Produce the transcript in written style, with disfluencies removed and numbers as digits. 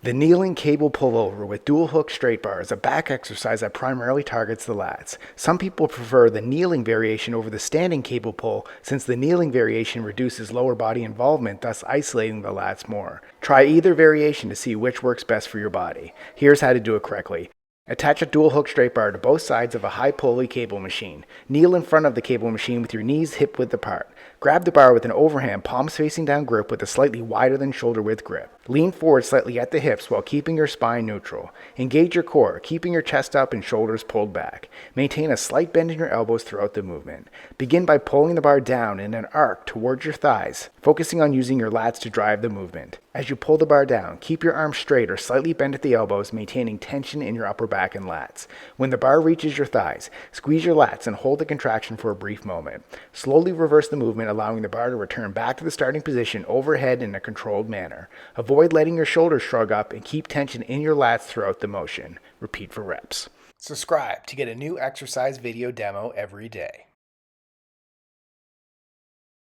The kneeling cable pullover with dual hook straight bar is a back exercise that primarily targets the lats. Some people prefer the kneeling variation over the standing cable pull since the kneeling variation reduces lower body involvement, thus isolating the lats more. Try either variation to see which works best for your body. Here's how to do it correctly. Attach a dual hook straight bar to both sides of a high pulley cable machine. Kneel in front of the cable machine with your knees hip width apart. Grab the bar with an overhand palms facing down grip with a slightly wider than shoulder width grip. Lean forward slightly at the hips while keeping your spine neutral. Engage your core, keeping your chest up and shoulders pulled back. Maintain a slight bend in your elbows throughout the movement. Begin by pulling the bar down in an arc towards your thighs, focusing on using your lats to drive the movement. As you pull the bar down, keep your arms straight or slightly bent at the elbows, maintaining tension in your upper back and lats. When the bar reaches your thighs, squeeze your lats and hold the contraction for a brief moment. Slowly reverse the movement, allowing the bar to return back to the starting position overhead in a controlled manner. Avoid letting your shoulders shrug up and keep tension in your lats throughout the motion. Repeat for reps. Subscribe to get a new exercise video demo every day.